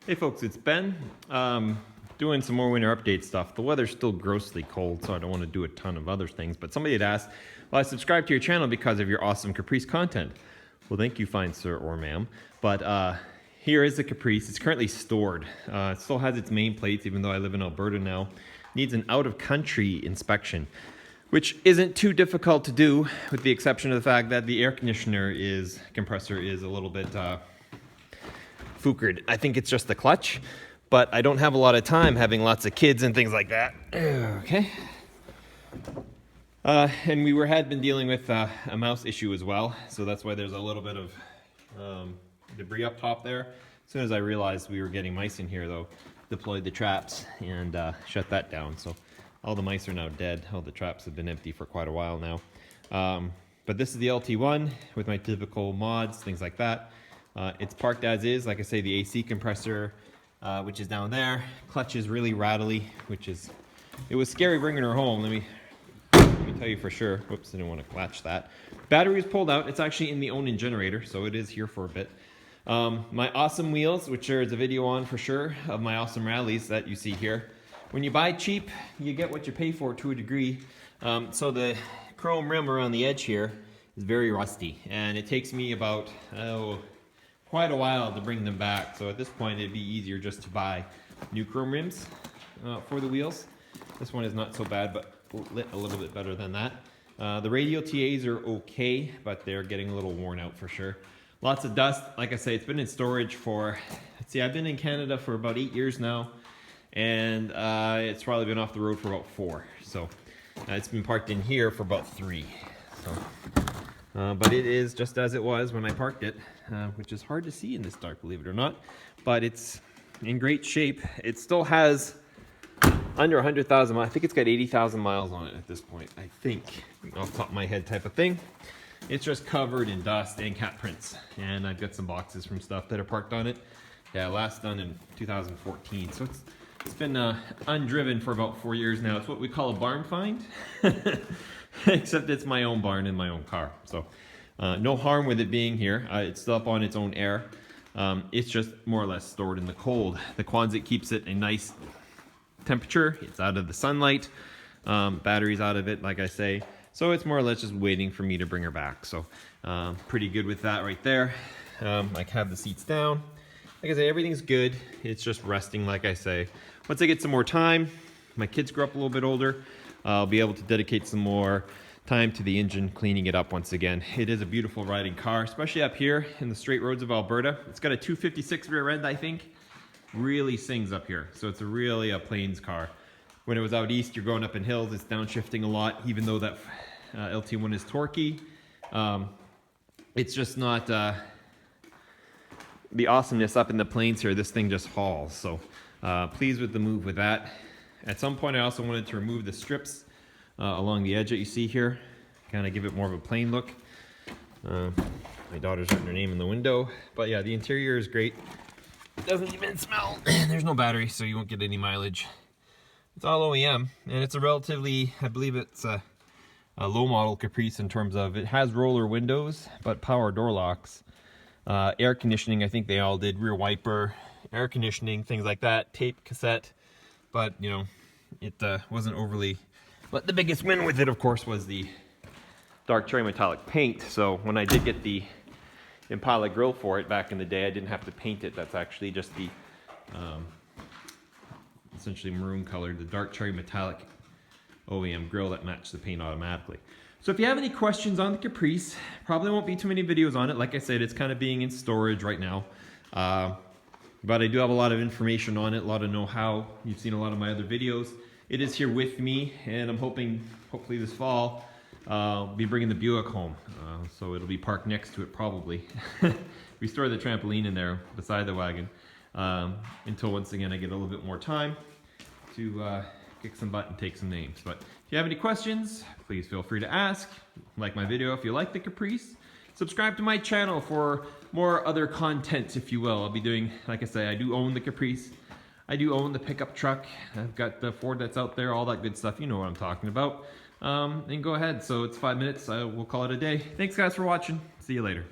Hey folks, it's Ben. Doing some more winter update stuff. The weather's still grossly cold, so I don't want to do a ton of other things. But somebody had asked, well, I subscribed to your channel because of your awesome Caprice content. Well, thank you, fine sir or ma'am. But here is the Caprice. It's currently stored. It still has its main plates, even though I live in Alberta now. Needs an out-of-country inspection, which isn't too difficult to do, with the exception of the fact that the air compressor is a little bit fookered. I think it's just the clutch, but I don't have a lot of time having lots of kids and things like that. Okay. And we had been dealing with a mouse issue as well, so that's why there's a little bit of debris up top there. As soon as I realized we were getting mice in here, though, deployed the traps and shut that down. So all the mice are now dead. All the traps have been empty for quite a while now. But this is the LT1 with my typical mods, things like that. It's parked as is. Like I say, the AC compressor, which is down there. Clutch is really rattly, it was scary bringing her home. Let me tell you for sure. Whoops, I didn't want to latch that. Battery is pulled out. It's actually in the Onan generator, so it is here for a bit. My awesome wheels, which there is a video on for sure, of my awesome rallies that you see here. When you buy cheap, you get what you pay for to a degree. So the chrome rim around the edge here is very rusty, and it takes me about, quite a while to bring them back. So at this point, it'd be easier just to buy new chrome rims for the wheels. This one is not so bad, but lit a little bit better than that. The radial TAs are okay, but they're getting a little worn out for sure. Lots of dust. Like I say, it's been in storage for, let's see, I've been in Canada for about 8 years now, and it's probably been off the road for about 4. So it's been parked in here for about 3. So, but it is just as it was when I parked it, which is hard to see in this dark, believe it or not. But it's in great shape. It still has under 100,000 miles. I think it's got 80,000 miles on it at this point, I think, off the top of my head type of thing. It's just covered in dust and cat prints. And I've got some boxes from stuff that are parked on it. Yeah, last done in 2014. So it's been undriven for about 4 years now. It's what we call a barn find. Except it's my own barn in my own car. So no harm with it being here. It's still up on its own air. It's just more or less stored in the cold. The Quonset keeps it a nice temperature. It's out of the sunlight. Battery's out of it, like I say. So it's more or less just waiting for me to bring her back. So pretty good with that right there. I have the seats down. Like I say, everything's good. It's just resting, like I say. Once I get some more time, my kids grow up a little bit older, I'll be able to dedicate some more time to the engine, cleaning it up once again. It is a beautiful riding car, especially up here in the straight roads of Alberta. It's got a 256 rear end, I think. Really sings up here. So it's really a plains car. When it was out east, you're going up in hills, it's downshifting a lot, even though that LT1 is torquey. It's just not the awesomeness up in the plains here. This thing just hauls. So pleased with the move with that. At some point, I also wanted to remove the strips along the edge that you see here, kind of give it more of a plain look. My daughter's written her name in the window, but yeah, the interior is great. It doesn't even smell. There's no battery, so you won't get any mileage. It's all OEM, and it's a relatively, I believe it's a low model Caprice in terms of it has roller windows, but power door locks. Air conditioning, I think they all did. Rear wiper, air conditioning, things like that. Tape, cassette. But, you know, it wasn't overly... But the biggest win with it, of course, was the dark cherry metallic paint. So when I did get the Impala grill for it back in the day, I didn't have to paint it. That's actually just the essentially maroon colored, the dark cherry metallic OEM grill that matched the paint automatically. So if you have any questions on the Caprice, probably won't be too many videos on it. Like I said, it's kind of being in storage right now. But I do have a lot of information on it, a lot of know-how. You've seen a lot of my other videos. It is here with me, and I'm hoping, hopefully this fall, I'll be bringing the Buick home. So it'll be parked next to it probably. We store the trampoline in there beside the wagon until once again I get a little bit more time to kick some butt and take some names. But if you have any questions, please feel free to ask. Like my video if you like the Caprice. Subscribe to my channel for more other content, if you will. I'll be doing, like I say, I do own the Caprice. I do own the pickup truck. I've got the Ford that's out there, all that good stuff. You know what I'm talking about. And go ahead. So it's 5 minutes. We'll call it a day. Thanks, guys, for watching. See you later.